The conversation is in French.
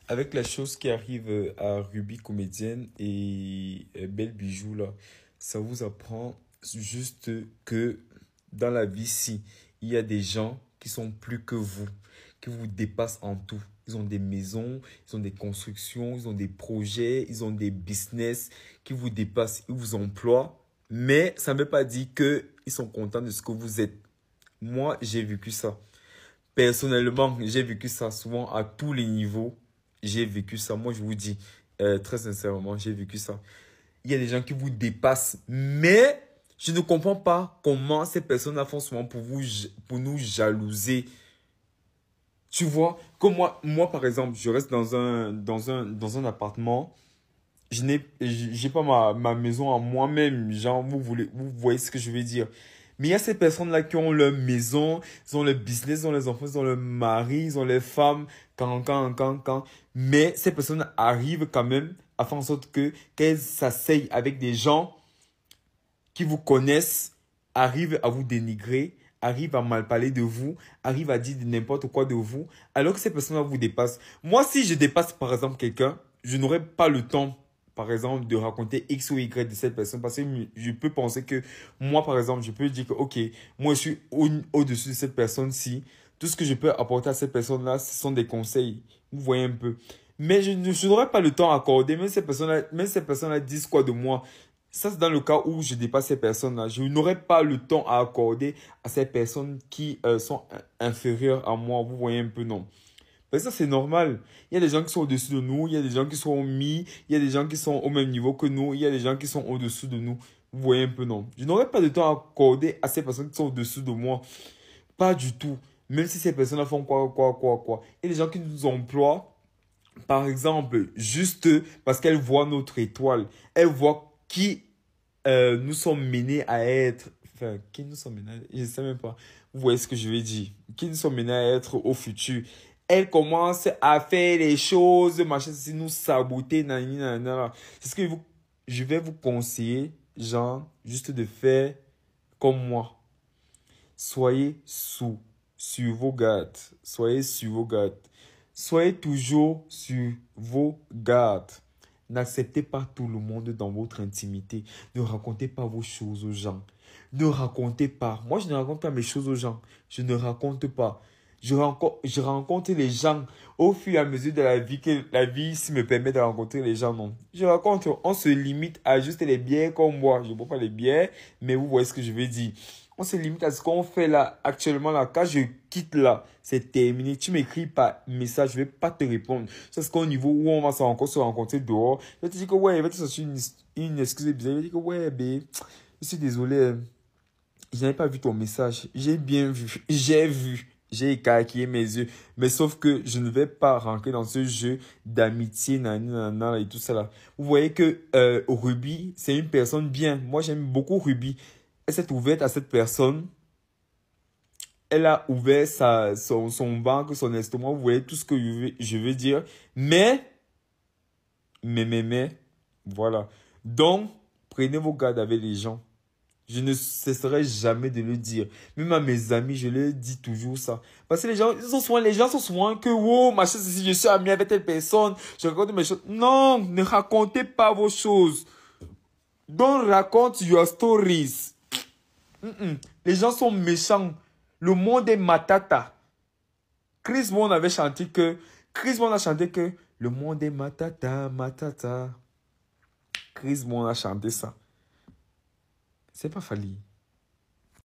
Avec la chose qui arrive à Ruby Comédienne et Belle Bijou, là, ça vous apprend juste que dans la vie, si il y a des gens qui sont plus que vous, qui vous dépassent en tout. Ils ont des maisons, ils ont des constructions, ils ont des projets, ils ont des business qui vous dépassent, ils vous emploient. Mais ça ne veut pas dire qu'ils sont contents de ce que vous êtes. Moi, j'ai vécu ça. Personnellement, j'ai vécu ça souvent à tous les niveaux. J'ai vécu ça. Moi, je vous dis très sincèrement, j'ai vécu ça. Il y a des gens qui vous dépassent, mais je ne comprends pas comment ces personnes-là font souvent pour pour nous jalouser. Tu vois, comme moi par exemple, je reste dans un appartement. J'ai pas ma maison à moi-même. Genre, vous voyez ce que je veux dire. Mais il y a ces personnes-là qui ont leur maison, ils ont leur business, ils ont les enfants, ils ont leur mari, ils ont les femmes, quand. Mais ces personnes arrivent quand même à faire en sorte qu'elles s'asseyent avec des gens qui vous connaissent, arrivent à vous dénigrer, arrivent à mal parler de vous, arrivent à dire n'importe quoi de vous, alors que ces personnes-là vous dépassent. Moi, si je dépasse par exemple quelqu'un, je n'aurai pas le temps, par exemple, de raconter X ou Y de cette personne, parce que je peux penser que moi, par exemple, je peux dire que, ok, moi, je suis au-dessus de cette personne-ci. Tout ce que je peux apporter à cette personne-là, ce sont des conseils. Vous voyez un peu. Mais je n'aurai pas le temps à accorder. Même ces personnes-là disent quoi de moi. Ça, c'est dans le cas où je dépasse ces personnes-là. Je n'aurai pas le temps à accorder à ces personnes qui sont inférieures à moi. Vous voyez un peu, non? Mais ça, c'est normal. Il y a des gens qui sont au-dessus de nous, il y a des gens qui sont mis, il y a des gens qui sont au même niveau que nous, il y a des gens qui sont au-dessous de nous. Vous voyez un peu, non? Je n'aurai pas de temps à accorder à ces personnes qui sont au-dessus de moi. Pas du tout. Même si ces personnes-là font quoi. Il y a des gens qui nous emploient, par exemple, juste parce qu'elles voient notre étoile. Elles voient qui nous sommes menés à être. Enfin, qui nous sommes menés à être, je ne sais même pas. Vous voyez ce que je veux dire. Qui nous sommes menés à être au futur. Elles commencent à faire les choses, machin, si nous saboter, nanana. C'est ce que je vais vous conseiller, genre, juste de faire comme moi. Soyez sur vos gardes. Soyez sur vos gardes. Soyez toujours sur vos gardes. N'acceptez pas tout le monde dans votre intimité. Ne racontez pas vos choses aux gens. Ne racontez pas. Moi, je ne raconte pas mes choses aux gens. Je ne raconte pas. Je rencontre les gens au fur et à mesure de la vie que la vie si me permet de rencontrer les gens, non. Je raconte, on se limite à juste les bières comme moi. Je ne bois pas les bières, mais vous voyez ce que je veux dire. On se limite à ce qu'on fait là, actuellement là. Quand je quitte là, c'est terminé. Tu m'écris par message, je vais pas te répondre. C'est ce qu'au niveau où on va encore se rencontrer dehors. Je vais te dire que ouais, je vais te sortir une excuse bizarre. Je vais te dire que ouais, bé, je suis désolé. Je n'avais pas vu ton message. J'ai bien vu. J'ai vu. J'ai écarquillé mes yeux. Mais sauf que je ne vais pas rentrer dans ce jeu d'amitié, nanana, et tout ça là. Vous voyez que Ruby, c'est une personne bien. Moi, j'aime beaucoup Ruby. Elle s'est ouverte à cette personne. Elle a ouvert son ventre, son estomac. Vous voyez tout ce que je veux dire. Mais, voilà. Donc, prenez vos gardes avec les gens. Je ne cesserai jamais de le dire. Même à mes amis, je leur dis toujours ça. Parce que les gens sont souvent que, wow, machin, si je suis ami avec telle personne, je raconte mes choses. Non, ne racontez pas vos choses. Don't raconte your stories. Les gens sont méchants. Le monde est matata. Chris Brown avait chanté que, Chris Brown a chanté que, le monde est matata, matata. Chris Brown a chanté ça. C'est pas Fali.